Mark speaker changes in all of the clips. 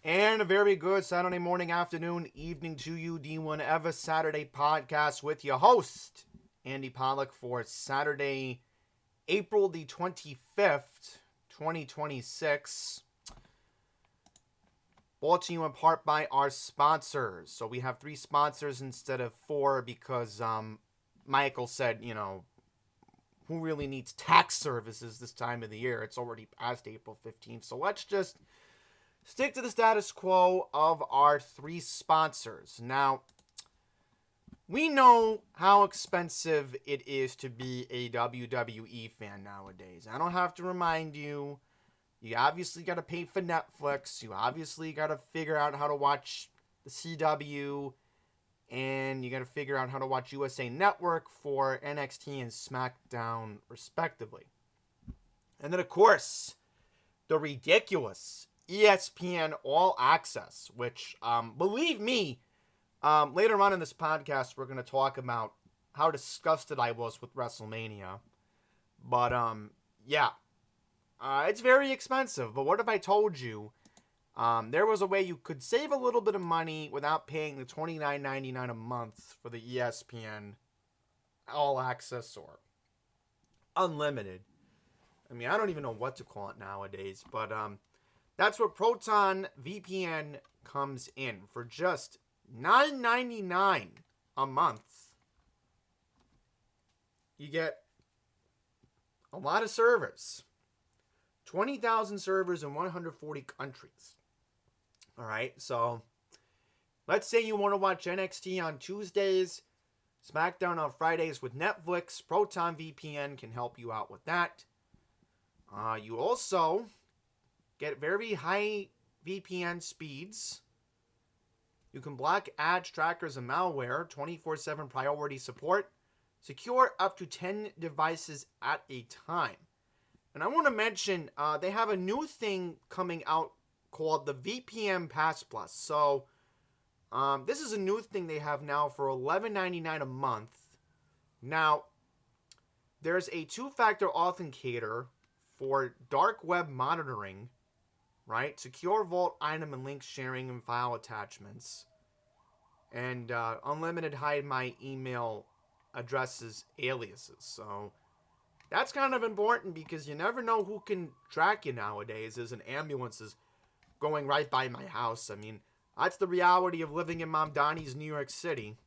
Speaker 1: And a very good Saturday morning, afternoon, evening to you, D1 Ever Saturday podcast with your host, Andy Pollack, for Saturday, April the 25th, 2026. Brought to you in part by our sponsors. So we have 3 sponsors instead of 4 because Michael said, who really needs tax services this time of the year? It's already past April 15th. So let's just stick to the status quo of our 3 sponsors. Now, we know how expensive it is to be a WWE fan nowadays. I don't have to remind you. You obviously got to pay for Netflix. You obviously got to figure out how to watch the CW. And you got to figure out how to watch USA Network for NXT and SmackDown, respectively. And then, of course, the ridiculous ESPN All Access, which, believe me, later on in this podcast, we're going to talk about how disgusted I was with WrestleMania. But, it's very expensive. But what if I told you there was a way you could save a little bit of money without paying the $29.99 a month for the ESPN All Access or Unlimited? I mean, I don't even know what to call it nowadays, but that's where Proton VPN comes in for just $9.99 a month. You get a lot of servers, 20,000 servers in 140 countries. All right, so let's say you want to watch NXT on Tuesdays, SmackDown on Fridays with Netflix. Proton VPN can help you out with that. You also get very high VPN speeds. You can block ads, trackers, and malware, 24/7 priority support, secure up to 10 devices at a time. And I want to mention, they have a new thing coming out called the VPN Pass Plus. So, this is a new thing they have now for $11.99 a month. Now, there's a 2-factor authenticator for dark web monitoring, right? Secure vault item and link sharing and file attachments. And unlimited hide my email addresses aliases. So, that's kind of important because you never know who can track you nowadays. There's an ambulance is going right by my house. I mean, that's the reality of living in Mamdani's New York City.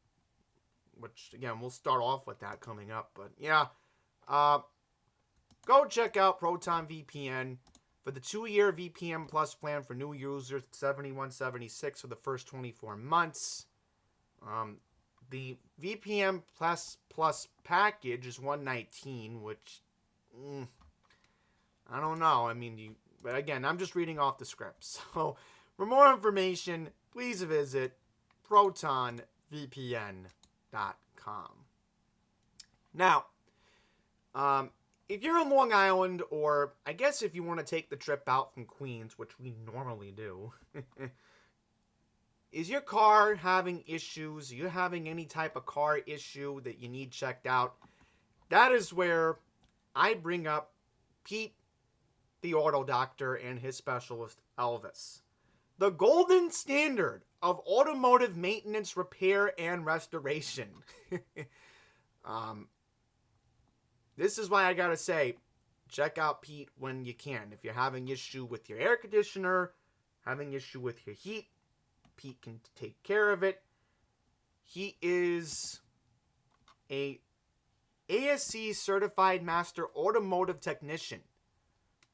Speaker 1: Which, again, we'll start off with that coming up. But, yeah. Go check out Proton VPN. For the 2-year VPN Plus plan for new users, $71.76 for the first 24 months. The VPN Plus package is $119, which, I don't know. I mean, but again, I'm just reading off the script. So, for more information, please visit protonvpn.com. Now, if you're in Long Island, or I guess if you want to take the trip out from Queens, which we normally do, is your car having issues? Are you having any type of car issue that you need checked out? That is where I bring up Pete, the auto doctor, and his specialist, Elvis. The golden standard of automotive maintenance, repair, and restoration. This is why I gotta say, check out Pete when you can. If you're having issue with your air conditioner, having issue with your heat, Pete can take care of it. He is a ASC certified master automotive technician.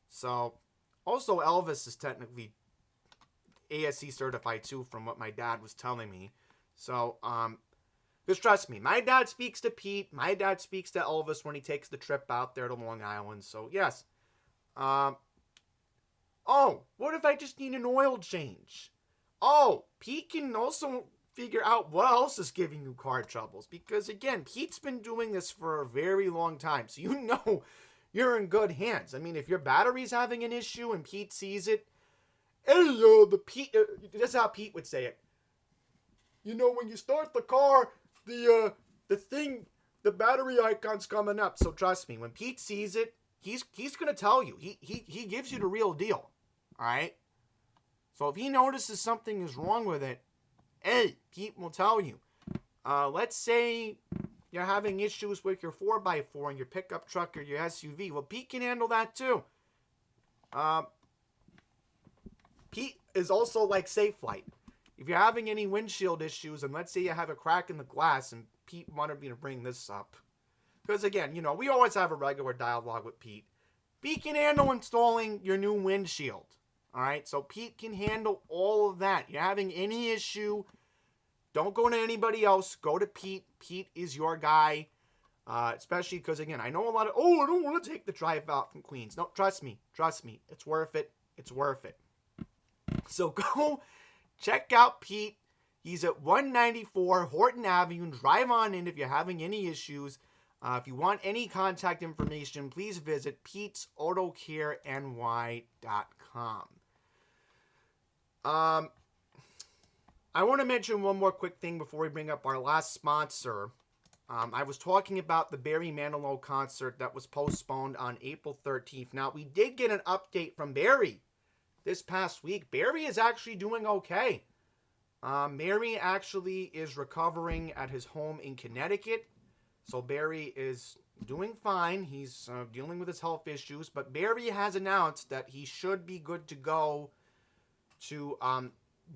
Speaker 1: So, also Elvis is technically ASC certified too, from what my dad was telling me. So, just trust me, my dad speaks to Pete, my dad speaks to Elvis when he takes the trip out there to Long Island. So, yes. Oh, what if I just need an oil change? Oh, Pete can also figure out what else is giving you car troubles. Because, again, Pete's been doing this for a very long time. So, you know you're in good hands. I mean, if your battery's having an issue and Pete sees it, hey, Pete, that's how Pete would say it. You know, when you start the car, the battery icon's coming up. So, trust me, when Pete sees it, he's going to tell you. He gives you the real deal. All right? So if he notices something is wrong with it, hey, Pete will tell you. Let's say you're having issues with your 4x4 and your pickup truck or your SUV. Well, Pete can handle that too. Pete is also like Safe Flight. If you're having any windshield issues, and let's say you have a crack in the glass, and Pete wanted me to bring this up. Because again, we always have a regular dialogue with Pete. Pete can handle installing your new windshield. Alright, so Pete can handle all of that. You're having any issue, don't go to anybody else. Go to Pete. Pete is your guy. Especially because, again, I know a lot of, I don't want to take the drive out from Queens. No, trust me. It's worth it. So go check out Pete. He's at 194 Horton Avenue. Drive on in if you're having any issues. If you want any contact information, please visit PetesAutoCareNY.com. I want to mention one more quick thing before we bring up our last sponsor. I was talking about the Barry Manilow concert that was postponed on April 13th. Now, we did get an update from Barry this past week. Barry is actually doing okay. Barry actually is recovering at his home in Connecticut. So Barry is doing fine. He's dealing with his health issues. But Barry has announced that he should be good to go to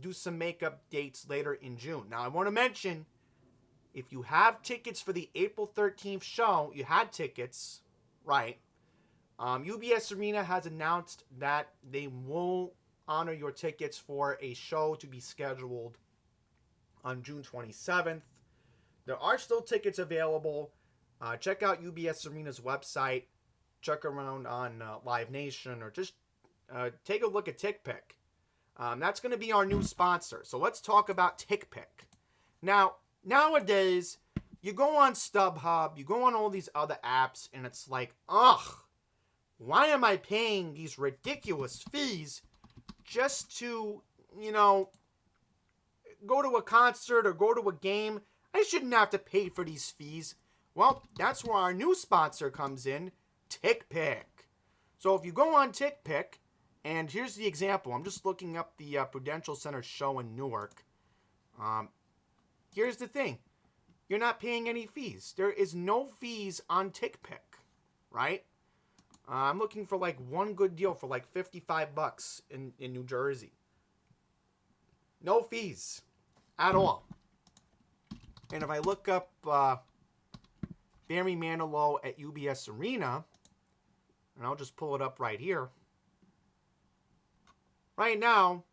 Speaker 1: do some makeup dates later in June. Now, I want to mention, if you have tickets for the April 13th show, you had tickets, right? UBS Arena has announced that they will honor your tickets for a show to be scheduled on June 27th. There are still tickets available. Check out UBS Arena's website. Check around on Live Nation, or just take a look at TickPick. That's going to be our new sponsor. So let's talk about TickPick. Now, nowadays, you go on StubHub, you go on all these other apps, and it's like, why am I paying these ridiculous fees just to, go to a concert or go to a game? I shouldn't have to pay for these fees. Well, that's where our new sponsor comes in, TickPick. So if you go on TickPick, and here's the example. I'm just looking up the Prudential Center show in Newark. Here's the thing. You're not paying any fees. There is no fees on TickPick, right? I'm looking for like one good deal for like $55 in New Jersey. No fees at all. And if I look up Barry Manilow at UBS Arena, and I'll just pull it up right here. Right now,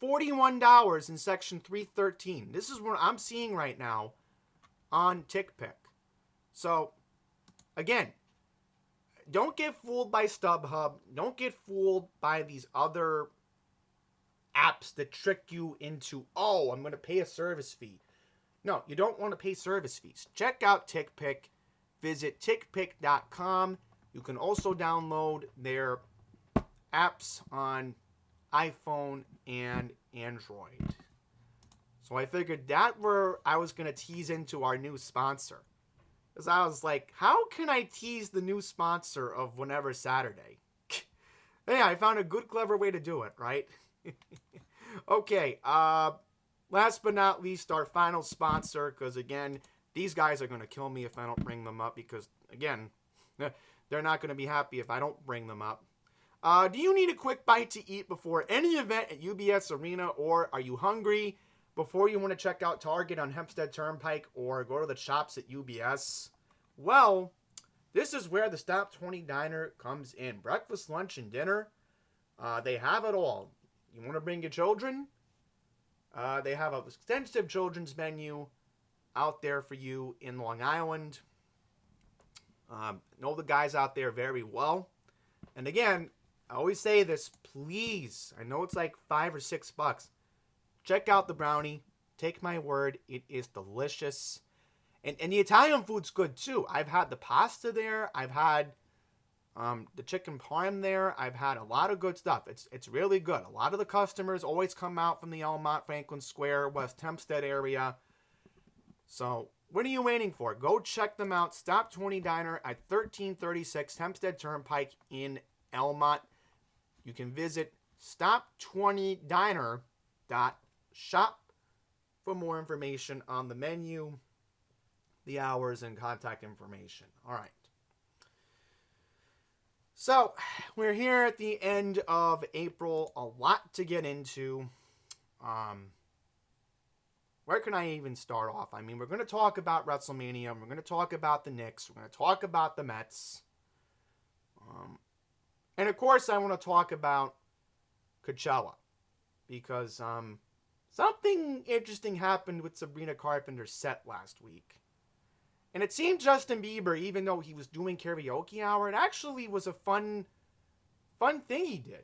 Speaker 1: $41 in Section 313. This is what I'm seeing right now on TickPick. So, again, don't get fooled by StubHub. Don't get fooled by these other apps that trick you into, I'm going to pay a service fee. No, you don't want to pay service fees. Check out TickPick. Visit tickpick.com. You can also download their apps on iPhone and Android. So I figured that where I was going to tease into our new sponsor. Because I was like, how can I tease the new sponsor of Whenever Saturday? Hey, I found a good, clever way to do it, right? Okay, last but not least, our final sponsor, because again, these guys are going to kill me if I don't bring them up, because again, they're not going to be happy if I don't bring them up. Do you need a quick bite to eat before any event at UBS Arena, or are you hungry before you want to check out Target on Hempstead Turnpike or go to the shops at UBS? Well, this is where the Stop 20 Diner comes in. Breakfast, lunch, and dinner. They have it all. You want to bring your children? They have an extensive children's menu out there for you in Long Island. Know the guys out there very well. And again, I always say this, please. I know it's like $5 or $6. Check out the brownie. Take my word, it is delicious. And the Italian food's good too. I've had the pasta there. I've had the chicken parm there. I've had a lot of good stuff. It's really good. A lot of the customers always come out from the Elmont, Franklin Square, West Hempstead area. So what are you waiting for? Go check them out. Stop 20 Diner at 1336 Hempstead Turnpike in Elmont. You can visit stop20diner.shop for more information on the menu, the hours, and contact information. All right. So, we're here at the end of April. A lot to get into. Where can I even start off? I mean, we're going to talk about WrestleMania. We're going to talk about the Knicks. We're going to talk about the Mets. And, of course, I want to talk about Coachella. Because something interesting happened with Sabrina Carpenter's set last week. And it seemed Justin Bieber, even though he was doing karaoke hour, it actually was a fun thing he did.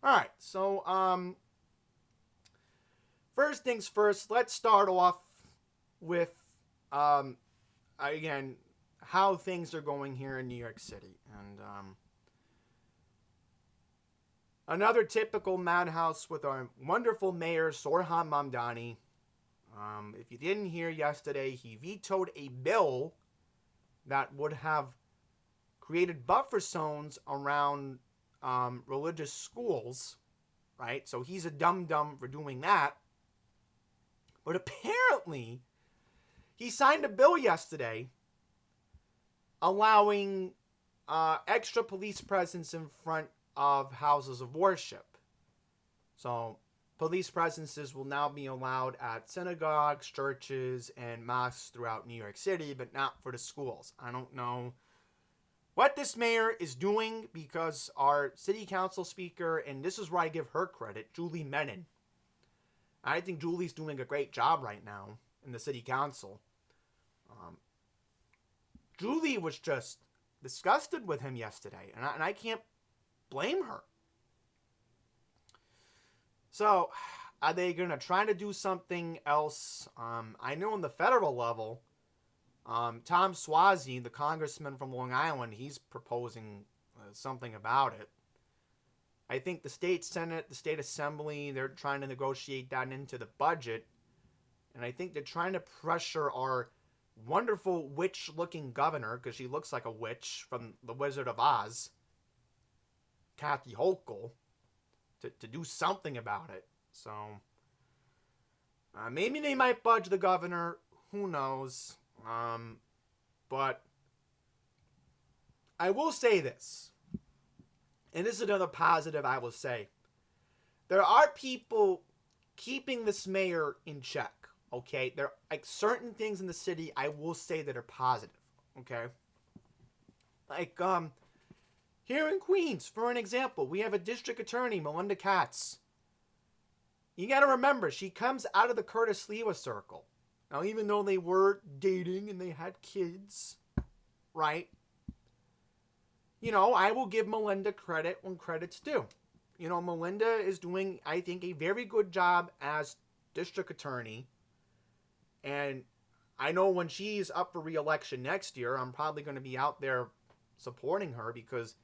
Speaker 1: All right, so first things first, let's start off with again how things are going here in New York City, and another typical madhouse with our wonderful mayor Sorhan Mamdani. If you didn't hear yesterday, he vetoed a bill that would have created buffer zones around religious schools, right? So he's a dum-dum for doing that. But apparently, he signed a bill yesterday allowing extra police presence in front of houses of worship. So police presences will now be allowed at synagogues, churches, and mosques throughout New York City, but not for the schools. I don't know what this mayor is doing, because our city council speaker, and this is where I give her credit, Julie Menon. I think Julie's doing a great job right now in the city council. Julie was just disgusted with him yesterday, and I can't blame her. So, are they going to try to do something else? I know on the federal level, Tom Suozzi, the congressman from Long Island, he's proposing something about it. I think the state senate, the state assembly, they're trying to negotiate that into the budget. And I think they're trying to pressure our wonderful witch-looking governor, because she looks like a witch from The Wizard of Oz, Kathy Hochul, to do something about it. So, maybe they might budge the governor. Who knows? But I will say this, and this is another positive I will say. There are people keeping this mayor in check, okay? There are like certain things in the city I will say that are positive, okay? Like, here in Queens, for an example, we have a district attorney, Melinda Katz. You got to remember, she comes out of the Curtis Lewa circle. Now, even though they were dating and they had kids, right? You know, I will give Melinda credit when credit's due. You know, Melinda is doing, I think, a very good job as district attorney. And I know when she's up for re-election next year, I'm probably going to be out there supporting her, because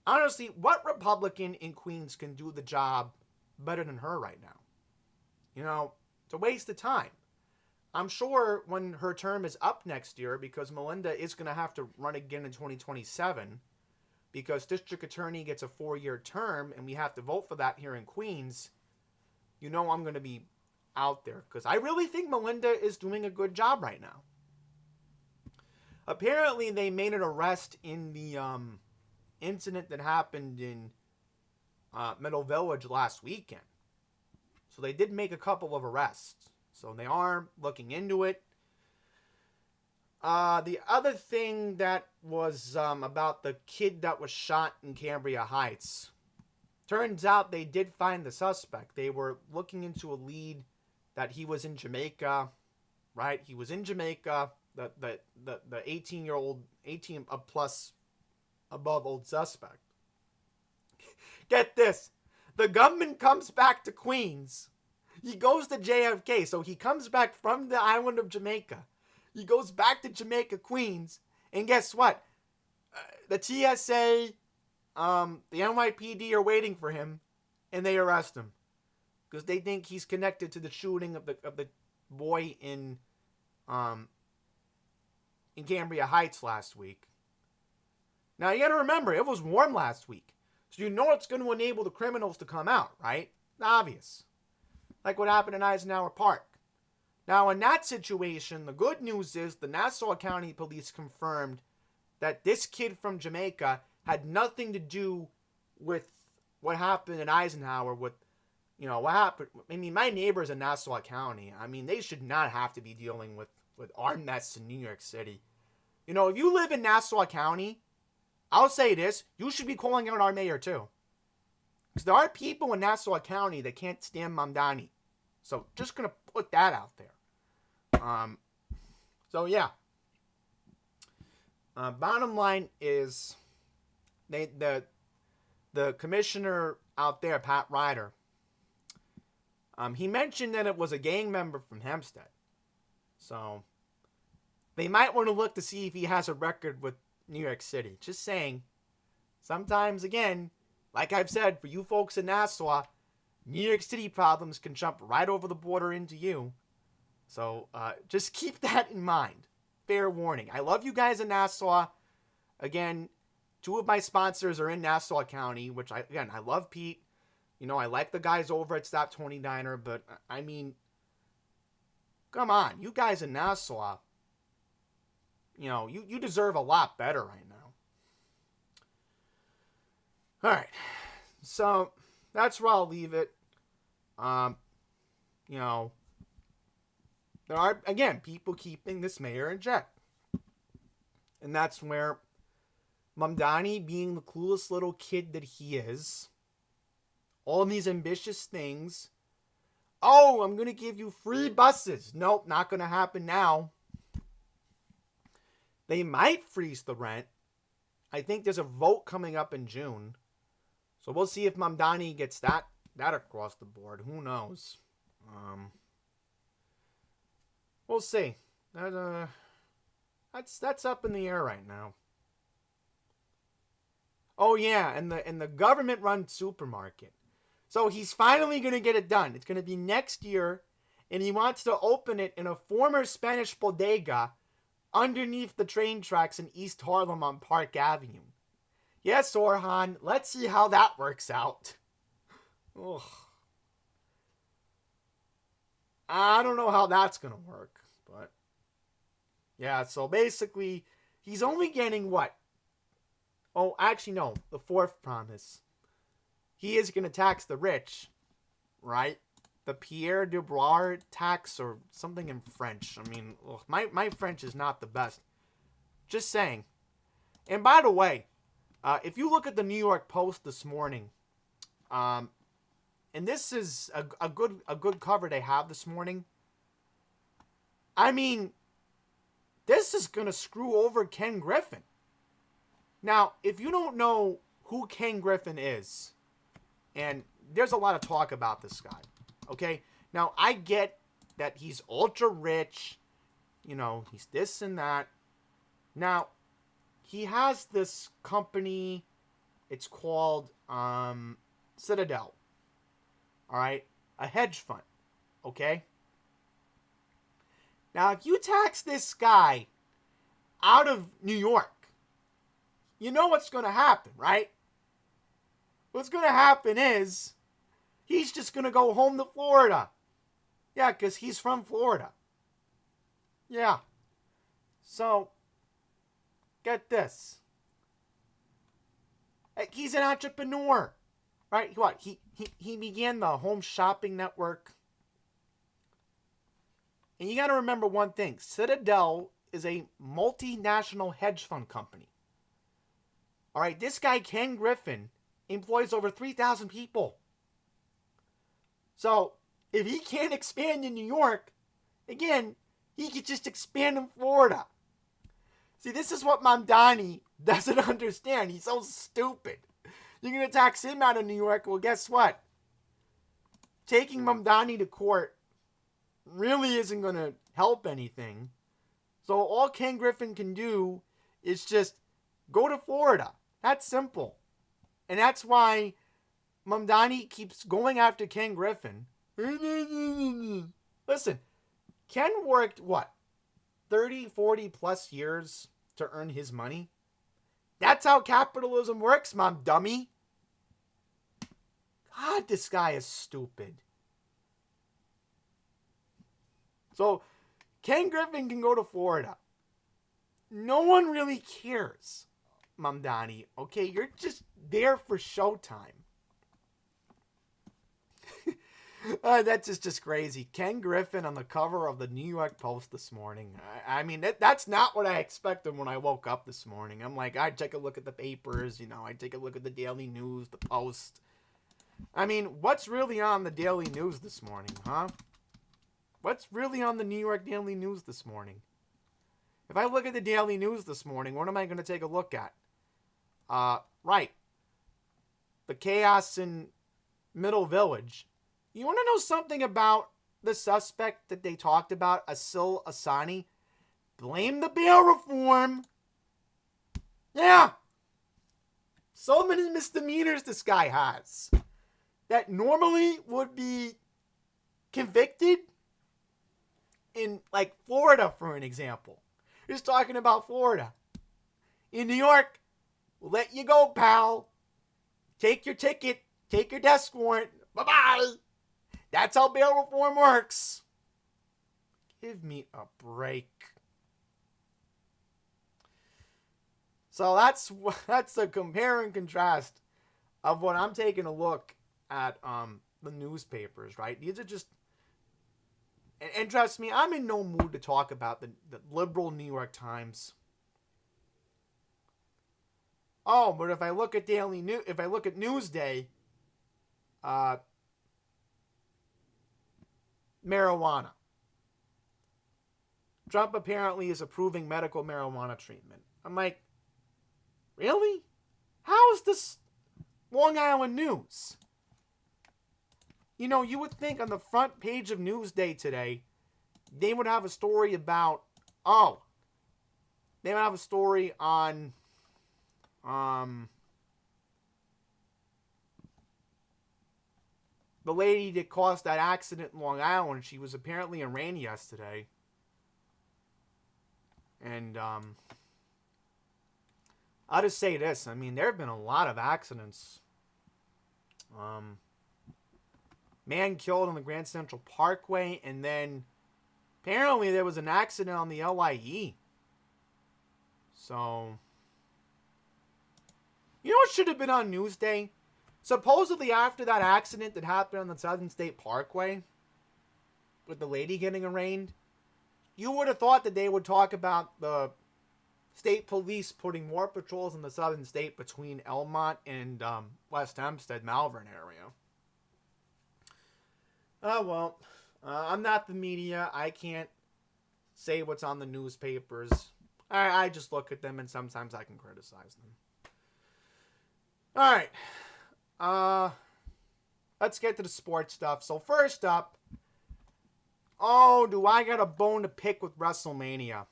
Speaker 1: honestly, what Republican in Queens can do the job better than her right now? You know, it's a waste of time. I'm sure when her term is up next year, because Melinda is going to have to run again in 2027, because district attorney gets a 4-year term and we have to vote for that here in Queens, you know I'm going to be out there, because I really think Melinda is doing a good job right now. Apparently, they made an arrest in the incident that happened in Middle Village last weekend. So they did make a couple of arrests. So they are looking into it. The other thing that was about the kid that was shot in Cambria Heights. Turns out they did find the suspect. They were looking into a lead that he was in Jamaica, right? He was in Jamaica. The 18-year-old, 18 plus above old suspect. Get this. The gunman comes back to Queens. He goes to JFK. So he comes back from the island of Jamaica. He goes back to Jamaica, Queens. And guess what? The TSA, the NYPD are waiting for him. And they arrest him. Because they think he's connected to the shooting of the boy in Cambria Heights last week. Now, you got to remember, it was warm last week. So you know it's going to enable the criminals to come out, right? Obvious. Like what happened in Eisenhower Park. Now, in that situation, the good news is the Nassau County Police confirmed that this kid from Jamaica had nothing to do with what happened in Eisenhower with, what happened. I mean, my neighbors in Nassau County, I mean, they should not have to be dealing with our mess in New York City. If you live in Nassau County, I'll say this, you should be calling out our mayor too. Because there are people in Nassau County that can't stand Mamdani. So just going to put that out there. So yeah. Bottom line is, the commissioner out there, Pat Ryder, he mentioned that it was a gang member from Hempstead. So they might want to look to see if he has a record with New York City. Just saying. Sometimes, again, like I've said, for you folks in Nassau, New York City problems can jump right over the border into you. So just keep that in mind. Fair warning. I love you guys in Nassau. Again, 2 of my sponsors are in Nassau County, which I love Pete. I like the guys over at Stop 29er, but I mean, come on, you guys in Nassau, you deserve a lot better right now. All right, so that's where I'll leave it. There are, again, people keeping this mayor in check. And that's where Mamdani, being the clueless little kid that he is, all of these ambitious things. Oh, I'm going to give you free buses. Nope, not going to happen now. They might freeze the rent. I think there's a vote coming up in June. So we'll see if Mamdani gets that across the board. Who knows? We'll see. That's up in the air right now. Oh yeah, and the government-run supermarket. So he's finally going to get it done. It's going to be next year, and he wants to open it in a former Spanish bodega underneath the train tracks in East Harlem on Park Avenue. Yes, Orhan, let's see how that works out. Ugh. I don't know how that's going to work, but yeah, so basically, he's only getting what? Oh, actually, no, the 4th promise. He is going to tax the rich, right? The Pierre de Bois tax or something in French. I mean, ugh, my French is not the best. Just saying. And by the way, if you look at the New York Post this morning, and this is a good cover they have this morning. I mean, this is going to screw over Ken Griffin. Now, if you don't know who Ken Griffin is, and there's a lot of talk about this guy, okay? Now, I get that he's ultra rich, he's this and that. Now, he has this company, it's called Citadel, all right? A hedge fund, okay? Now, if you tax this guy out of New York, you know what's going to happen, right? What's going to happen is he's just going to go home to Florida. Yeah, because he's from Florida. Yeah. So, get this. He's an entrepreneur, right? What? He began the Home Shopping Network. And you got to remember one thing. Citadel is a multinational hedge fund company. All right, this guy, Ken Griffin, employs over 3,000 people. So, if he can't expand in New York, again, he could just expand in Florida. See, this is what Mamdani doesn't understand. He's so stupid. You're going to tax him out of New York. Well, guess what? Taking Mamdani to court really isn't going to help anything. So all Ken Griffin can do is just go to Florida. That's simple. And that's why Mamdani keeps going after Ken Griffin. Listen, Ken worked, 30, 40 plus years to earn his money? That's how capitalism works, mom dummy. God, this guy is stupid. So, Ken Griffin can go to Florida. No one really cares, Mamdani. Okay, you're just there for showtime. That's just crazy. Ken Griffin on the cover of the New York Post this morning. I mean, that's not what I expected when I woke up this morning. I'm like, I'd take a look at the papers, I'd take a look at the Daily News, the Post. I mean, what's really on the Daily News this morning, huh? What's really on the New York Daily News this morning? If I look at the Daily News this morning, what am I going to take a look at? Right. The chaos in Middle Village. You want to know something about the suspect that they talked about, Asil Asani? Blame the bail reform. Yeah. So many misdemeanors this guy has that normally would be convicted in, like, Florida, for an example. Just talking about Florida. In New York, we'll let you go, pal. Take your ticket. Take your desk warrant. Bye-bye. That's how bail reform works. Give me a break. So that's a compare and contrast of what I'm taking a look at the newspapers, right? These are just... And trust me, I'm in no mood to talk about the liberal New York Times. Oh, but if I look at if I look at Newsday, marijuana. Trump apparently is approving medical marijuana treatment. I'm like, really? How is this Long Island news? You would think on the front page of Newsday today, they would have a story about, they would have a story on, the lady that caused that accident in Long Island. She was apparently in rain yesterday. And, I'll just say this. I mean, there have been a lot of accidents. Man killed on the Grand Central Parkway, and then apparently there was an accident on the LIE. So, you know what should have been on Newsday? Supposedly after that accident that happened on the Southern State Parkway with the lady getting arraigned, you would have thought that they would talk about the state police putting more patrols in the Southern State between Elmont and West Hempstead, Malvern area. Oh, well, I'm not the media. I can't say what's on the newspapers. I just look at them, and sometimes I can criticize them. All right. Let's get to the sports stuff. So first up, do I got a bone to pick with WrestleMania?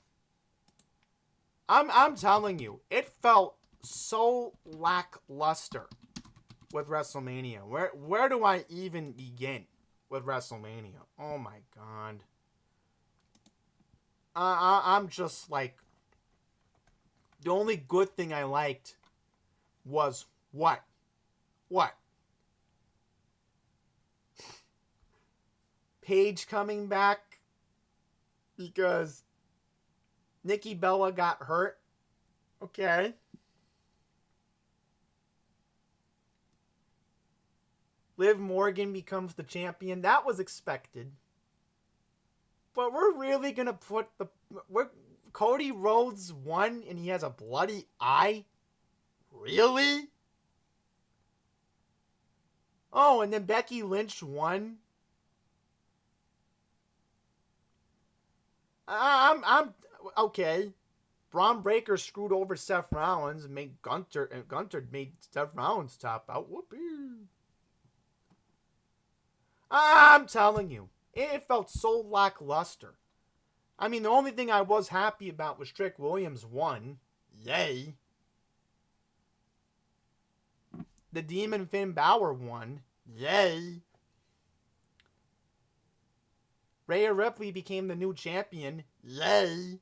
Speaker 1: I'm telling you, it felt so lackluster with WrestleMania. Where do I even begin with WrestleMania? Oh my God. I'm just like, the only good thing I liked was what? Paige coming back because Nikki Bella got hurt. Okay. Liv Morgan becomes the champion. That was expected. But we're really going to put Cody Rhodes won and he has a bloody eye? Really? Oh, and then Becky Lynch won? I'm okay. Braun Breaker screwed over Seth Rollins and made Gunter made Seth Rollins top out. Whoopee. I'm telling you, it felt so lackluster. I mean, the only thing I was happy about was Trick Williams won. Yay. The Demon Finn Balor won. Yay. Rhea Ripley became the new champion. Yay.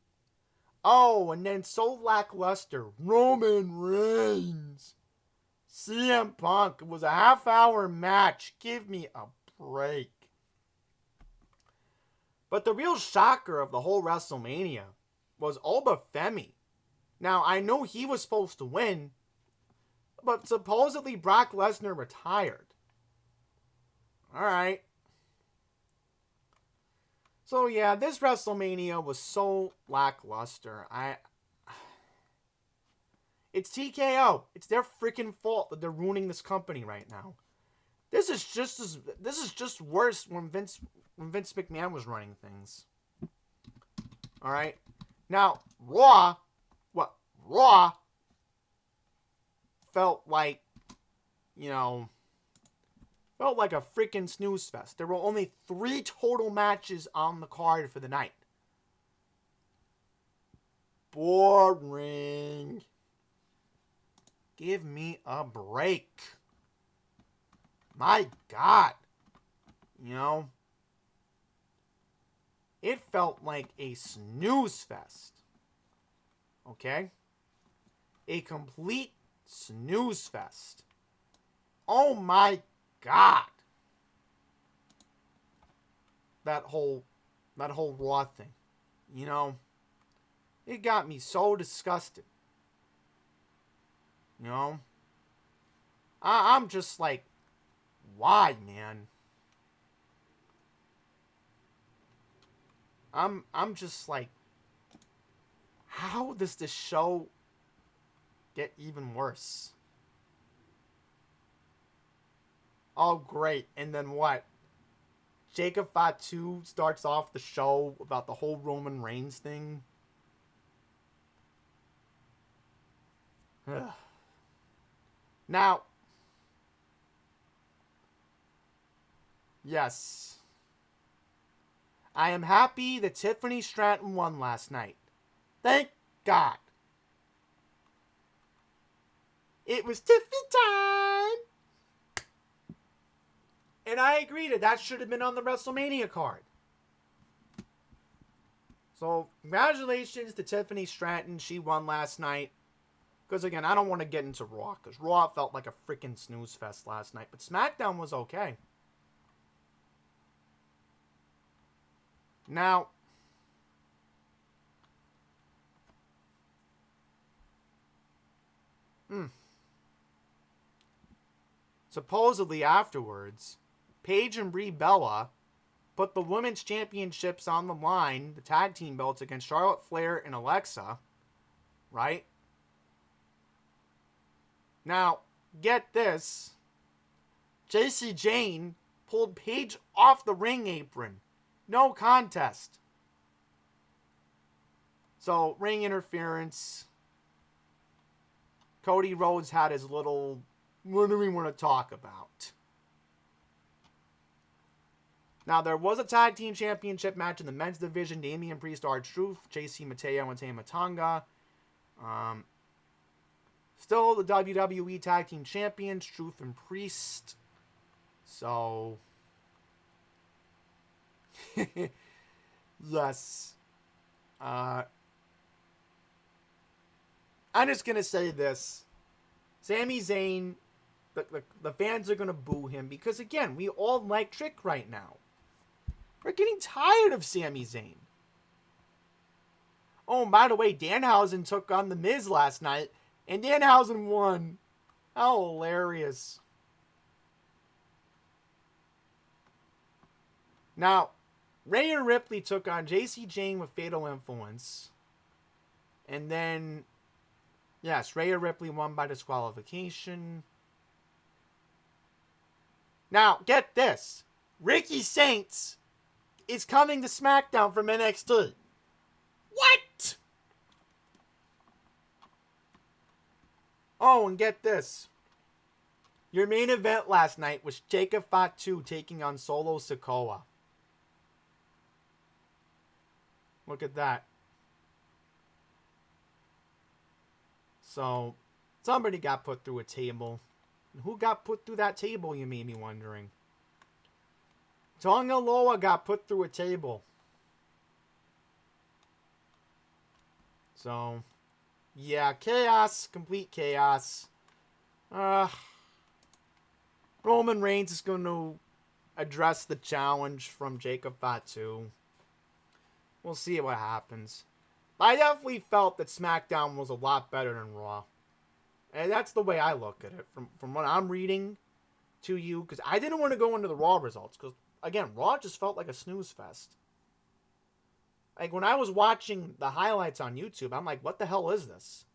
Speaker 1: Oh, and then so lackluster, Roman Reigns CM Punk. It was a half-hour match. Give me a break. But the real shocker of the whole WrestleMania was Obafemi. Now, I know he was supposed to win, but supposedly Brock Lesnar retired. Alright. So yeah, this WrestleMania was so lackluster. It's TKO. It's their freaking fault that they're ruining this company right now. This is just worse when Vince McMahon was running things. All right. Now, Raw felt like, felt like a freaking snooze fest. There were only 3 total matches on the card for the night. Boring. Give me a break. My God. It felt like a snooze fest. Okay? A complete snooze fest. Oh my God. That whole Raw thing. It got me so disgusted. I'm just like, why, man? I'm just like, how does this show get even worse? Oh, great. And then what? Jacob Fatu starts off the show about the whole Roman Reigns thing. Now, yes, I am happy that Tiffany Stratton won last night. Thank God. It was Tiffany time. And I agree that should have been on the WrestleMania card. So, congratulations to Tiffany Stratton. She won last night. Because, again, I don't want to get into Raw. Because Raw felt like a freaking snooze fest last night. But SmackDown was okay. Now, supposedly afterwards, Paige and Brie Bella put the women's championships on the line, the tag team belts, against Charlotte Flair and Alexa. Right? Now, get this. JC Jane pulled Paige off the ring apron. No contest. So, ring interference. Cody Rhodes had his little, what do we want to talk about? Now, there was a tag team championship match in the men's division. Damian Priest, R-Truth, JC Mateo, and Tama Tonga. Still the WWE Tag Team Champions, Truth and Priest. So, yes. I'm just going to say this. Sami Zayn, the fans are going to boo him because, again, we all like Trick right now. We're getting tired of Sami Zayn. Oh, and by the way, Danhausen took on The Miz last night, and Danhausen won. How hilarious. Now, Rhea Ripley took on JC Jane with Fatal Influence. And then, yes, Rhea Ripley won by disqualification. Now, get this. Ricky Saints is coming to SmackDown from NXT. What? Oh, and get this. Your main event last night was Jacob Fatu taking on Solo Sikoa. Look at that. So, somebody got put through a table. Who got put through that table, you may be wondering? Tonga Loa got put through a table. So, yeah, chaos, complete chaos. Uh, Roman Reigns is going to address the challenge from Jacob Fatu. We'll see what happens. I definitely felt that SmackDown was a lot better than Raw. And that's the way I look at it. From what I'm reading to you, because I didn't want to go into the Raw results. Because, again, Raw just felt like a snooze fest. Like, when I was watching the highlights on YouTube, I'm like, what the hell is this?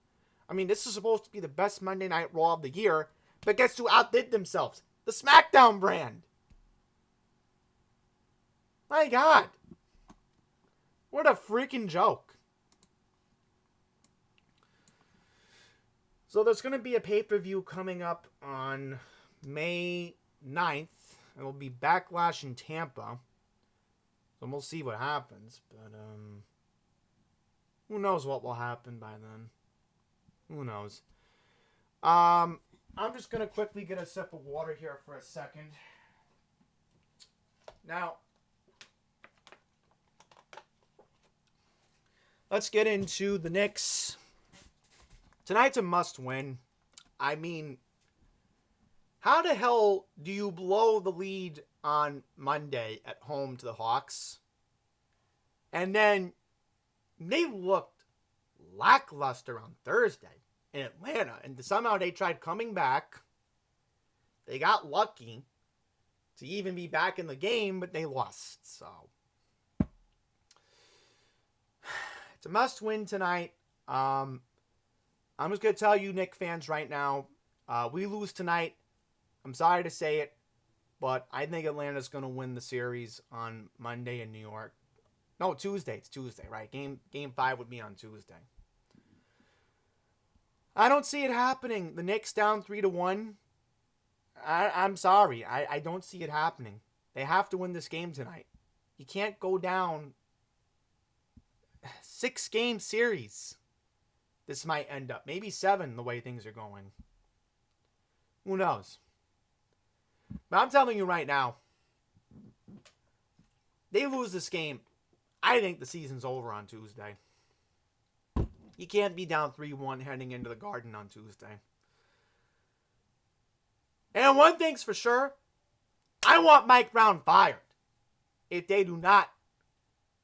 Speaker 1: I mean, this is supposed to be the best Monday Night Raw of the year. But guess who outdid themselves? The SmackDown brand. My God. What a freaking joke. So there's going to be a pay-per-view coming up on May 9th. It'll be Backlash in Tampa. So we'll see what happens. But who knows what will happen by then. Who knows. I'm just going to quickly get a sip of water here for a second. Now, let's get into the Knicks. Tonight's a must-win. I mean, how the hell do you blow the lead on Monday at home to the Hawks? And then they looked lackluster on Thursday in Atlanta. And somehow they tried coming back. They got lucky to even be back in the game, but they lost. So it's a must-win tonight. I'm just going to tell you, Knicks fans, right now, we lose tonight. I'm sorry to say it, but I think Atlanta's going to win the series on Monday in New York. No, Tuesday. It's Tuesday, right? Game 5 would be on Tuesday. I don't see it happening. The Knicks down 3-1. I'm sorry. I don't see it happening. They have to win this game tonight. You can't go down 6-game series. This might end up. Maybe 7 the way things are going. Who knows? But I'm telling you right now, they lose this game, I think the season's over on Tuesday. You can't be down 3-1 heading into the Garden on Tuesday. And one thing's for sure, I want Mike Brown fired if they do not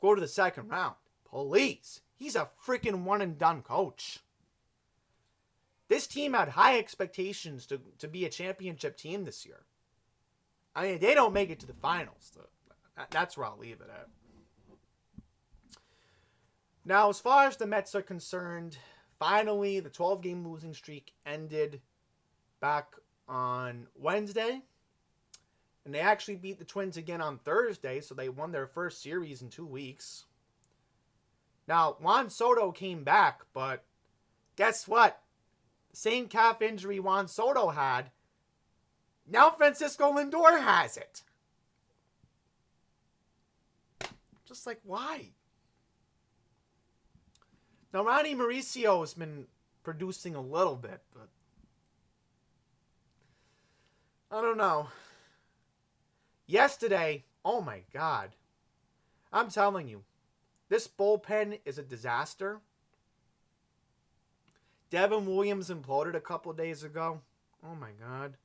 Speaker 1: go to the second round. Please. He's a freaking one-and-done coach. This team had high expectations to be a championship team this year. I mean, they don't make it to the finals. That's where I'll leave it at. Now, as far as the Mets are concerned, finally, the 12-game losing streak ended back on Wednesday. And they actually beat the Twins again on Thursday, so they won their first series in 2 weeks. Now, Juan Soto came back, but guess what? The same calf injury Juan Soto had, now Francisco Lindor has it. Just like, why? Now, Ronnie Mauricio has been producing a little bit, but I don't know. Yesterday, oh my God. I'm telling you, this bullpen is a disaster. Devin Williams imploded a couple of days ago. Oh my God.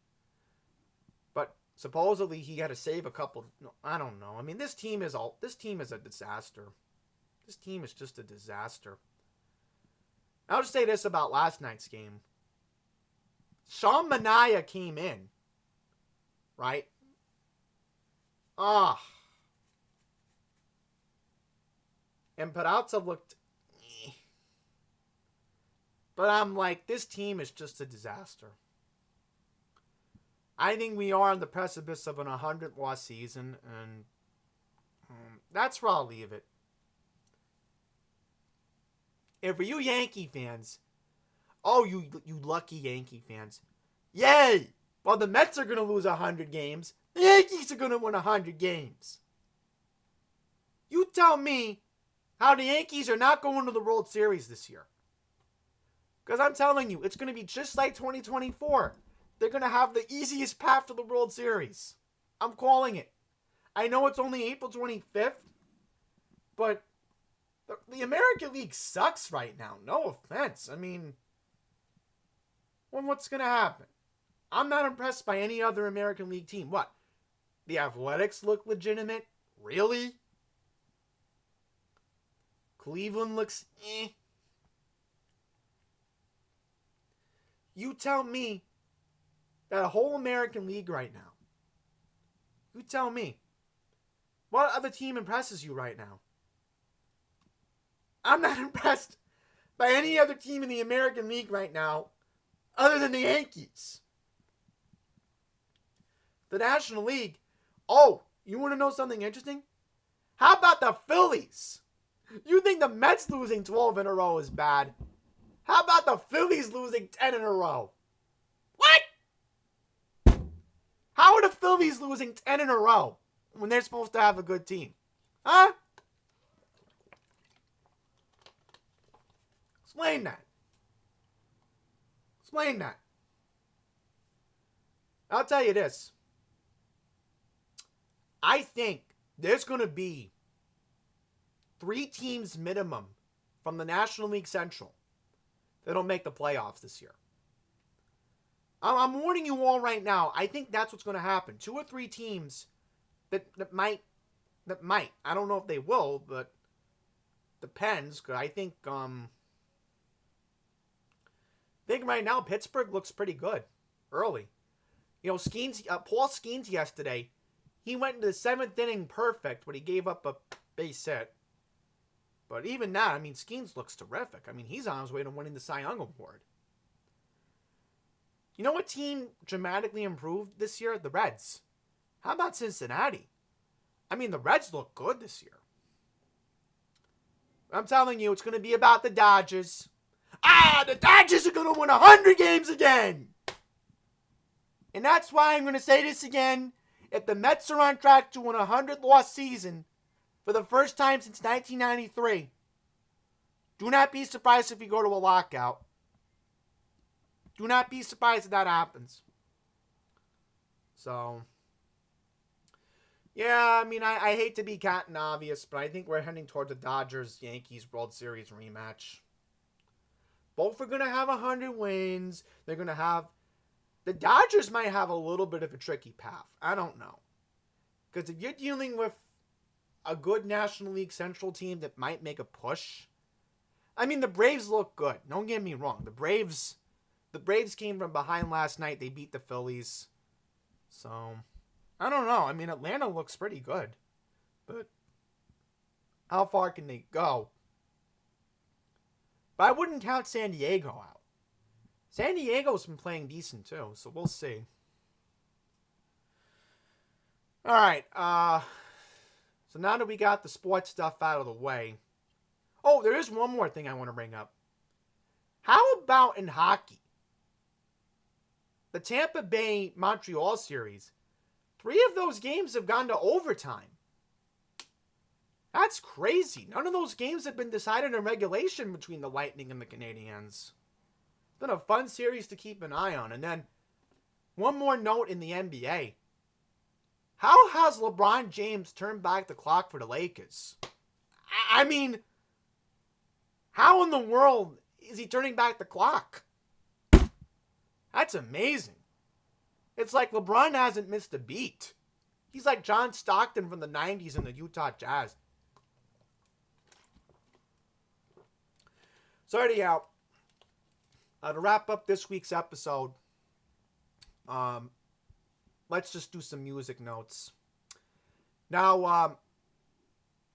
Speaker 1: But supposedly he had to save a couple. No, I don't know. I mean, this team is a disaster. This team is just a disaster. I'll just say this about last night's game. Sean Manaea came in. Right? And Peralta looked... But I'm like, this team is just a disaster. I think we are on the precipice of an 100-loss season, and that's where I'll leave it. And for you Yankee fans, you lucky Yankee fans, yay! Well, the Mets are going to lose 100 games. The Yankees are going to win 100 games. You tell me how the Yankees are not going to the World Series this year. Because I'm telling you, it's going to be just like 2024. They're going to have the easiest path to the World Series. I'm calling it. I know it's only April 25th, but the American League sucks right now. No offense. I mean, well, what's going to happen? I'm not impressed by any other American League team. What? The Athletics look legitimate? Really? Cleveland looks eh. You tell me that a whole American League right now. You tell me. What other team impresses you right now? I'm not impressed by any other team in the American League right now other than the Yankees. The National League. Oh, you want to know something interesting? How about the Phillies? You think the Mets losing 12 in a row is bad? How about the Phillies losing 10 in a row? What? How are the Phillies losing 10 in a row when they're supposed to have a good team? Huh? Explain that. Explain that. I'll tell you this. I think there's going to be 3 teams minimum from the National League Central that'll make the playoffs this year. I'm warning you all right now. I think that's what's going to happen. 2 or 3 teams that might. I don't know if they will, but depends. Cause I think right now Pittsburgh looks pretty good early. You know, Paul Skeens yesterday, he went into the 7th inning perfect, but he gave up a base hit. But even that, I mean, Skeens looks terrific. I mean, he's on his way to winning the Cy Young Award. You know what team dramatically improved this year? The Reds. How about Cincinnati? I mean, the Reds look good this year. I'm telling you, it's going to be about the Dodgers. The Dodgers are going to win 100 games again. And that's why I'm going to say this again. If the Mets are on track to win a 100-loss season for the first time since 1993, do not be surprised if we go to a lockout. Do not be surprised if that happens. So, yeah, I mean, I hate to be Captain Obvious, but I think we're heading toward the Dodgers-Yankees World Series rematch. Both are going to have 100 wins. They're going to have... The Dodgers might have a little bit of a tricky path. I don't know. Because if you're dealing with a good National League Central team that might make a push... I mean, the Braves look good. Don't get me wrong. The Braves came from behind last night. They beat the Phillies. So, I don't know. I mean, Atlanta looks pretty good. But how far can they go? But I wouldn't count San Diego out. San Diego's been playing decent too, so we'll see. All right. So now that we got the sports stuff out of the way. Oh, there is one more thing I want to bring up. How about in hockey? The Tampa Bay Montreal series. 3 of those games have gone to overtime. That's crazy. None of those games have been decided in regulation between the Lightning and the Canadiens. It's been a fun series to keep an eye on. And then, one more note in the NBA. How has LeBron James turned back the clock for the Lakers? I mean, how in the world is he turning back the clock? That's amazing. It's like LeBron hasn't missed a beat. He's like John Stockton from the 90s in the Utah Jazz. So anyhow, to wrap up this week's episode, let's just do some music notes. Now,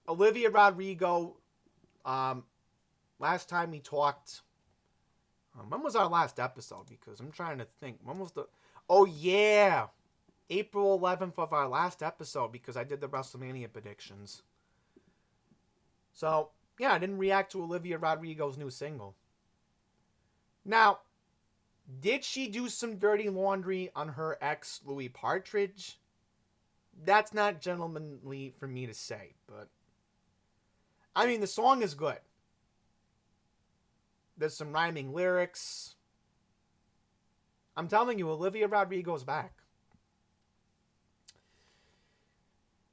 Speaker 1: Olivia Rodrigo, last time we talked, when was our last episode? Because I'm trying to think. When was the... Oh, yeah. April 11th of our last episode, because I did the WrestleMania predictions. So, yeah, I didn't react to Olivia Rodrigo's new single. Now, did she do some dirty laundry on her ex, Louis Partridge? That's not gentlemanly for me to say, but... I mean, the song is good. There's some rhyming lyrics. I'm telling you, Olivia Rodrigo's back.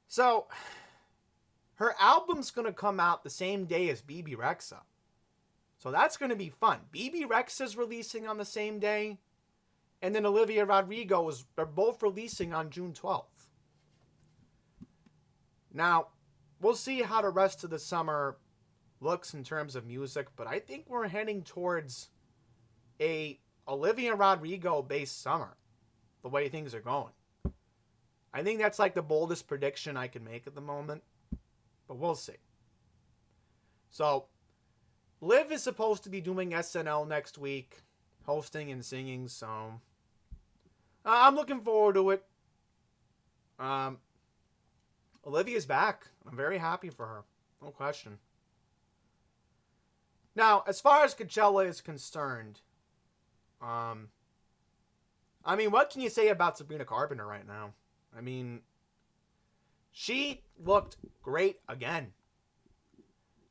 Speaker 1: So, her album's going to come out the same day as BB Rexha. So that's going to be fun. BB Rexha's releasing on the same day. and then Olivia Rodrigo are both releasing on June 12th. Now, we'll see how the rest of the summer looks in terms of music, but I think we're heading towards a Olivia Rodrigo based summer, the way things are going. I think that's like the boldest prediction I can make at the moment, but we'll see. So, Liv is supposed to be doing SNL next week, hosting and singing, so I'm looking forward to it. Olivia's back. I'm very happy for her. No question. Now, as far as Coachella is concerned, I mean, what can you say about Sabrina Carpenter right now? I mean, she looked great again.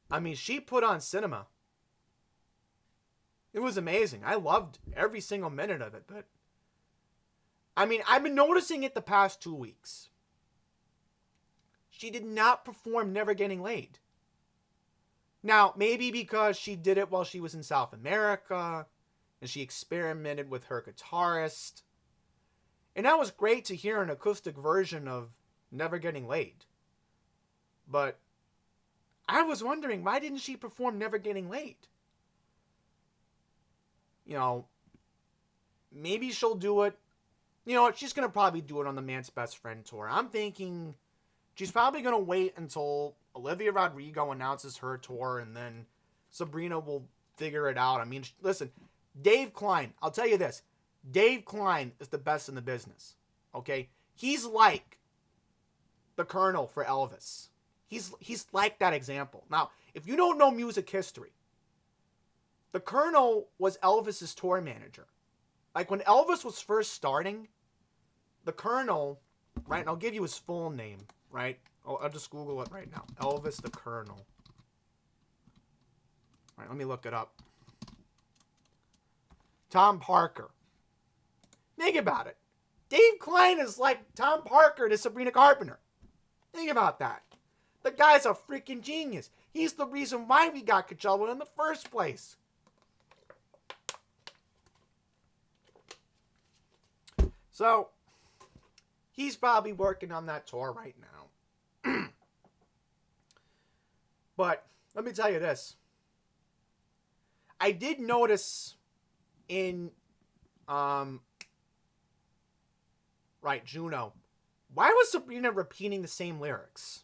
Speaker 1: I mean, she put on cinema. It was amazing. I loved every single minute of it, but I mean, I've been noticing it the past 2 weeks. She did not perform Never Getting Laid. Now, maybe because she did it while she was in South America, and she experimented with her guitarist. And that was great to hear an acoustic version of Never Getting Laid. But I was wondering, why didn't she perform Never Getting Laid? You know, maybe she'll do it. You know what, she's going to probably do it on the Man's Best Friend tour. I'm thinking she's probably going to wait until Olivia Rodrigo announces her tour, and then Sabrina will figure it out. I mean, listen, Dave Klein, I'll tell you this. Dave Klein is the best in the business, okay? He's like the Colonel for Elvis. He's like that example. Now, if you don't know music history, the Colonel was Elvis's tour manager. Like when Elvis was first starting, the Colonel, right, and I'll give you his full name, right? I'll just Google it right now. Elvis the Colonel. All right, let me look it up. Tom Parker. Think about it. Dave Klein is like Tom Parker to Sabrina Carpenter. Think about that. The guy's a freaking genius. He's the reason why we got Coachella in the first place. So, he's probably working on that tour right now. But, let me tell you this. I did notice in, Juno, why was Sabrina repeating the same lyrics?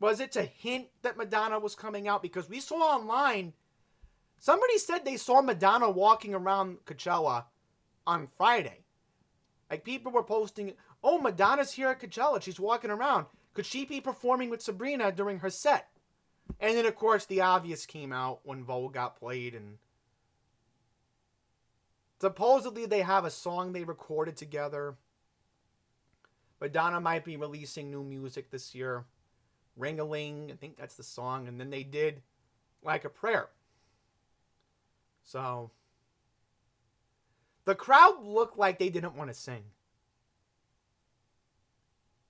Speaker 1: Was it to hint that Madonna was coming out? Because we saw online, somebody said they saw Madonna walking around Coachella on Friday. Like, people were posting, oh, Madonna's here at Coachella. She's walking around. Could she be performing with Sabrina during her set? And then, of course, the obvious came out when Vogue got played. And supposedly they have a song they recorded together. Madonna might be releasing new music this year. Ring-a-ling, I think that's the song. And then they did Like a Prayer. So the crowd looked like they didn't want to sing.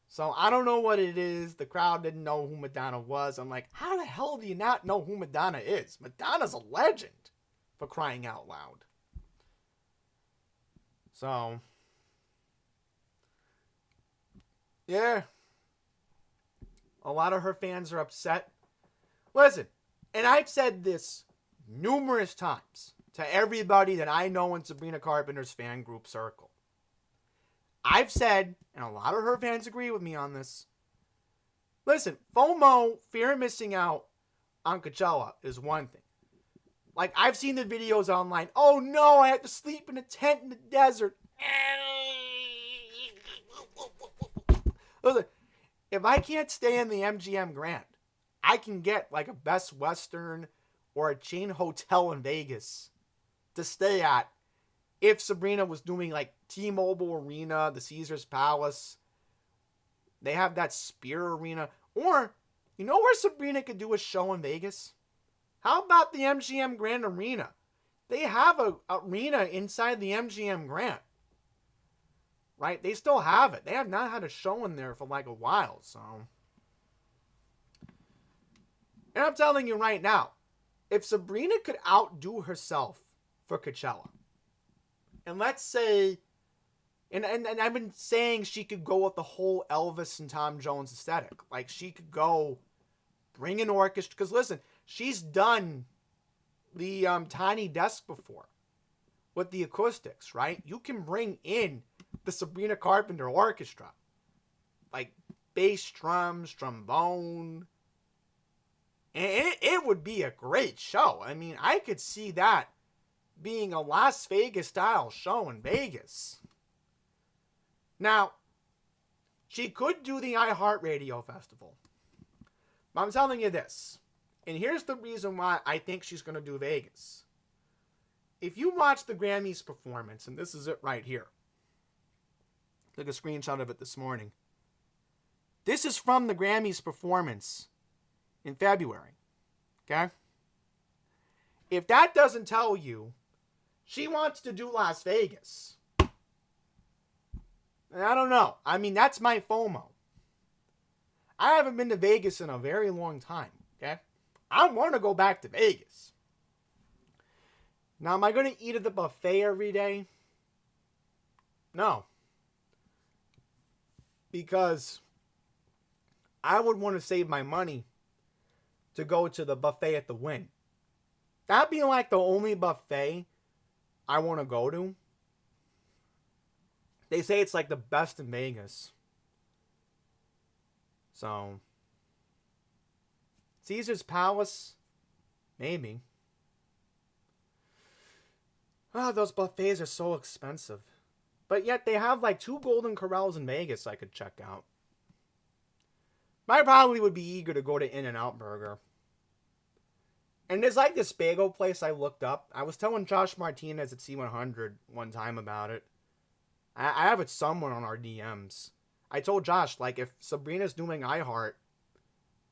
Speaker 1: So I don't know what it is. The crowd didn't know who Madonna was. I'm like, how the hell do you not know who Madonna is? Madonna's a legend, for crying out loud. So, yeah. A lot of her fans are upset. Listen, and I've said this numerous times to everybody that I know in Sabrina Carpenter's fan group circle. I've said, and a lot of her fans agree with me on this, listen, FOMO, fear of missing out on Coachella, is one thing. Like, I've seen the videos online. Oh no, I have to sleep in a tent in the desert. Listen, if I can't stay in the MGM Grand, I can get like a Best Western or a chain hotel in Vegas to stay at if Sabrina was doing like T-Mobile Arena, the Caesars Palace. They have that Spear Arena. Or, you know where Sabrina could do a show in Vegas? How about the MGM Grand Arena? They have a arena inside the MGM Grand. Right? They still have it. They have not had a show in there for like a while, so. And I'm telling you right now, if Sabrina could outdo herself for Coachella, And let's say, and I've been saying she could go with the whole Elvis and Tom Jones aesthetic. Like, she could go bring an orchestra. Because listen, she's done the Tiny Desk before with the acoustics, right? You can bring in the Sabrina Carpenter Orchestra. Like, bass drums, trombone. And it would be a great show. I mean, I could see that being a Las Vegas style show in Vegas. Now, she could do the iHeartRadio Festival. But I'm telling you this, and here's the reason why I think she's going to do Vegas. If you watch the Grammys performance, and this is it right here. Took a screenshot of it this morning. This is from the Grammys performance in February. Okay? If that doesn't tell you she wants to do Las Vegas, I don't know. I mean, that's my FOMO. I haven't been to Vegas in a very long time. Okay? I want to go back to Vegas. Now, am I going to eat at the buffet every day? No. Because I would want to save my money to go to the buffet at the Wynn. That'd be like the only buffet I want to go to. They say it's like the best in Vegas. So, Caesar's Palace, maybe. Oh, those buffets are so expensive. But yet they have like 2 Golden Corrals in Vegas I could check out. I probably would be eager to go to In-N-Out Burger. And there's like this bagel place I looked up. I was telling Josh Martinez at C100 one time about it. I have it somewhere on our DMs. I told Josh, like, if Sabrina's doing iHeart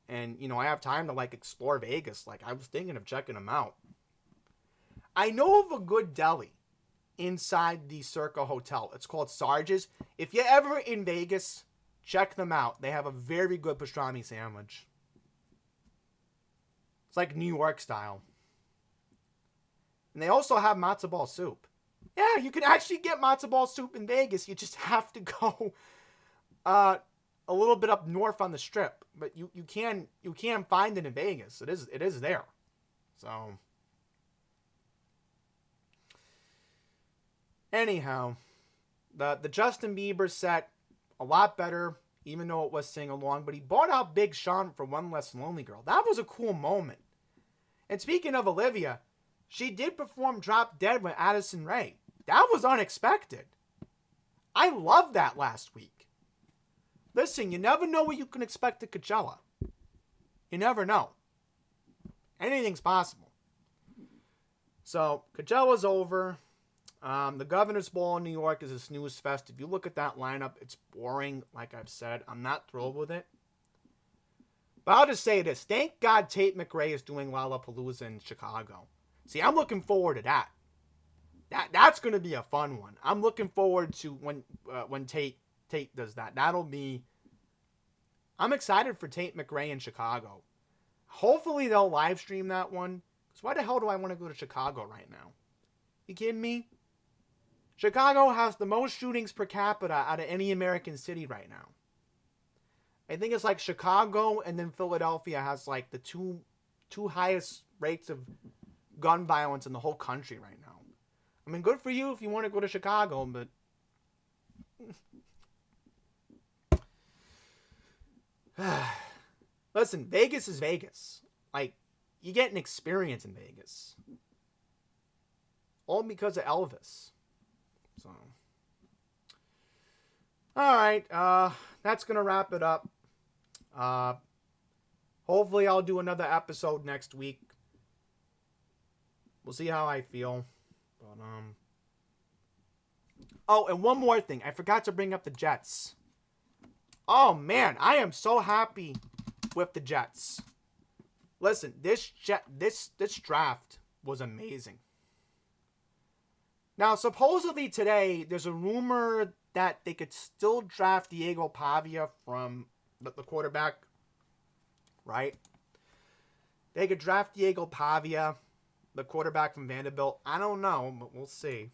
Speaker 1: and, you know, I have time to, like, explore Vegas, like, I was thinking of checking them out. I know of a good deli inside the Circa Hotel. It's called Sarge's. If you're ever in Vegas, check them out. They have a very good pastrami sandwich. It's like New York style. And they also have matzo ball soup. Yeah, you can actually get matzo ball soup in Vegas. You just have to go a little bit up north on the strip. But you can find it in Vegas. It is there. So anyhow, the Justin Bieber set, a lot better, even though it was sing along, but he bought out Big Sean for One Less Lonely Girl. That was a cool moment. And speaking of Olivia, she did perform Drop Dead with Addison Rae. That was unexpected. I loved that last week. Listen, you never know what you can expect at Coachella. You never know. Anything's possible. So, Coachella's over. The Governor's Ball in New York is a snooze fest. If you look at that lineup, it's boring, like I've said. I'm not thrilled with it. But I'll just say this. Thank God Tate McRae is doing Lollapalooza in Chicago. See, I'm looking forward to that. That's going to be a fun one. I'm looking forward to when Tate does that. That'll be... I'm excited for Tate McRae in Chicago. Hopefully they'll live stream that one. Because why the hell do I want to go to Chicago right now? You kidding me? Chicago has the most shootings per capita out of any American city right now. I think it's like Chicago and then Philadelphia has like the two highest rates of gun violence in the whole country right now. I mean, good for you if you want to go to Chicago, but... Listen, Vegas is Vegas. Like, you get an experience in Vegas. All because of Elvis. So... Alright, that's going to wrap it up. Hopefully I'll do another episode next week. We'll see how I feel. But, oh, and one more thing. I forgot to bring up the Jets. Oh, man. I am so happy with the Jets. Listen, this draft was amazing. Now, supposedly today, there's a rumor that they could still draft Diego Pavia from the quarterback. Right? They could draft Diego Pavia, the quarterback from Vanderbilt. I don't know, but we'll see.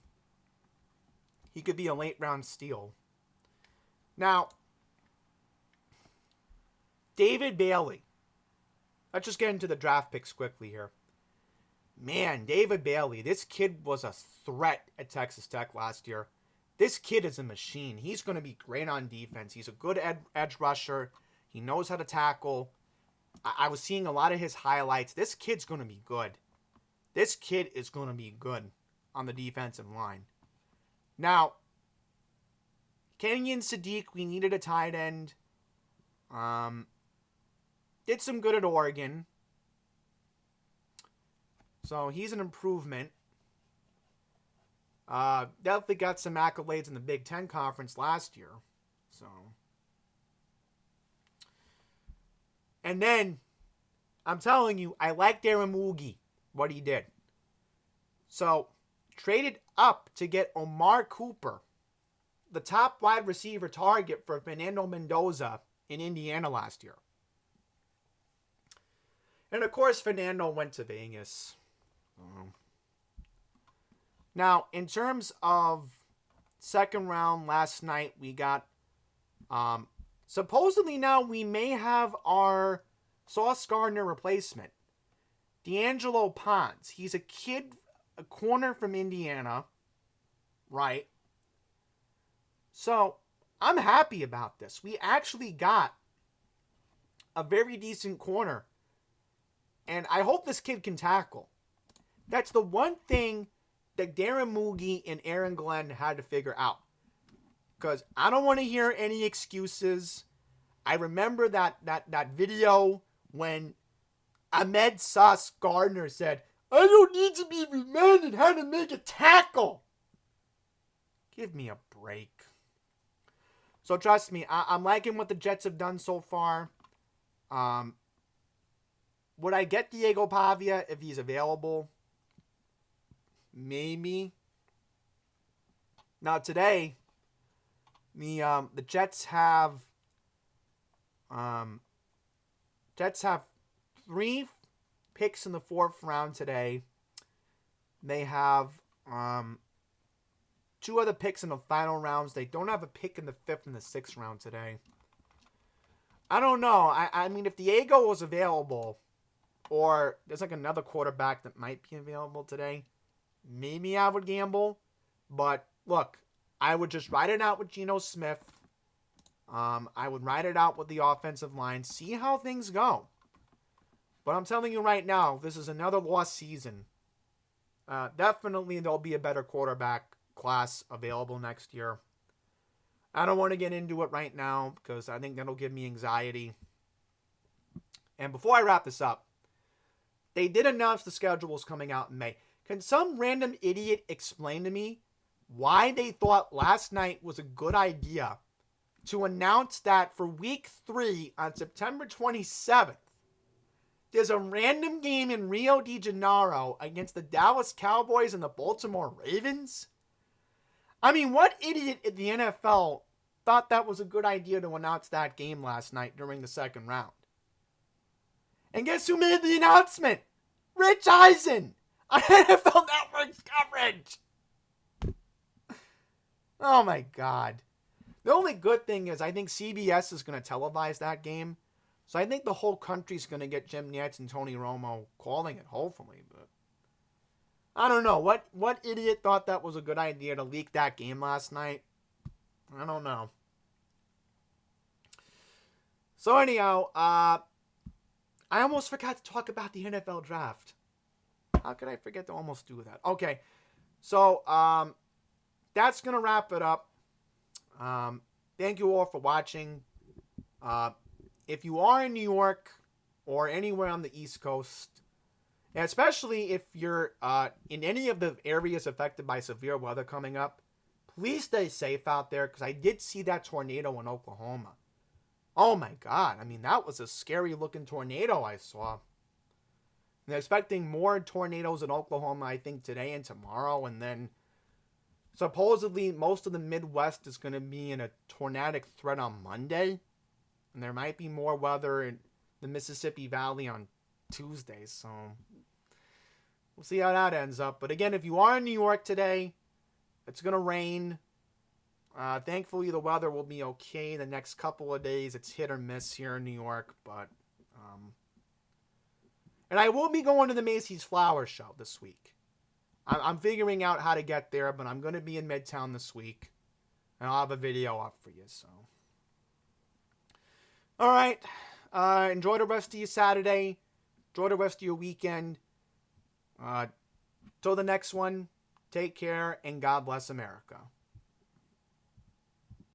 Speaker 1: he could be a late round steal. Now, David Bailey. Let's just get into the draft picks quickly here. Man, David Bailey, this kid was a threat at Texas Tech last year. This kid is a machine. He's going to be great on defense. He's a good edge rusher. He knows how to tackle. I was seeing a lot of his highlights. This kid's going to be good. This kid is going to be good on the defensive line. Now, Kenyon Sadiq, we needed a tight end. Did some good at Oregon. So he's an improvement. Definitely got some accolades in the Big Ten Conference last year. So. And then, I'm telling you, I like Darren Moogie, what he did. So, traded up to get Omar Cooper, the top wide receiver target for Fernando Mendoza in Indiana last year. And of course, Fernando went to Vegas. Now, in terms of second round last night, we got, supposedly now we may have our Sauce Gardner replacement, D'Angelo Ponds. He's a corner from Indiana, right? So, I'm happy about this. We actually got a very decent corner. And I hope this kid can tackle. That's the one thing that Darren Moogie and Aaron Glenn had to figure out. Because I don't want to hear any excuses. I remember that video when Ahmed Sauce Gardner said, I don't need to be reminded how to make a tackle. Give me a break. So trust me, I'm liking what the Jets have done so far. Would I get Diego Pavia if he's available? Maybe. Now today, the Jets have 3 picks in the 4th round today. They have 2 other picks in the final rounds. They don't have a pick in the 5th and the 6th round today. I don't know. I mean, if Diego was available, or there's like another quarterback that might be available today, maybe I would gamble. But look, I would just ride it out with Geno Smith. I would ride it out with the offensive line. See how things go. But I'm telling you right now, this is another lost season. Definitely there'll be a better quarterback class available next year. I don't want to get into it right now because I think that'll give me anxiety. And before I wrap this up, they did announce the schedule was coming out in May. Can some random idiot explain to me why they thought last night was a good idea to announce that for week 3 on September 27th, there's a random game in Rio de Janeiro against the Dallas Cowboys and the Baltimore Ravens? I mean, what idiot at the NFL thought that was a good idea to announce that game last night during the 2nd round? And guess who made the announcement? Rich Eisen on NFL Network's coverage. Oh my God. The only good thing is I think CBS is going to televise that game. So I think the whole country's going to get Jim Nantz and Tony Romo calling it, hopefully. But I don't know. What idiot thought that was a good idea to leak that game last night? I don't know. So anyhow, I almost forgot to talk about the NFL draft. How could I forget to almost do that? Okay. So, that's going to wrap it up. Thank you all for watching. If you are in New York or anywhere on the East Coast, and especially if you're in any of the areas affected by severe weather coming up, please stay safe out there because I did see that tornado in Oklahoma. Oh my God. I mean, that was a scary looking tornado I saw. And they're expecting more tornadoes in Oklahoma, I think, today and tomorrow. And then supposedly most of the Midwest is going to be in a tornadic threat on Monday. And there might be more weather in the Mississippi Valley on Tuesday. So we'll see how that ends up. But again, if you are in New York today, it's going to rain. Thankfully, the weather will be okay the next couple of days. It's hit or miss here in New York, but and I will be going to the Macy's Flower Show this week. I'm figuring out how to get there, but I'm going to be in Midtown this week, and I'll have a video up for you. So, all right, enjoy the rest of your Saturday. Enjoy the rest of your weekend. Till the next one, take care, and God bless America.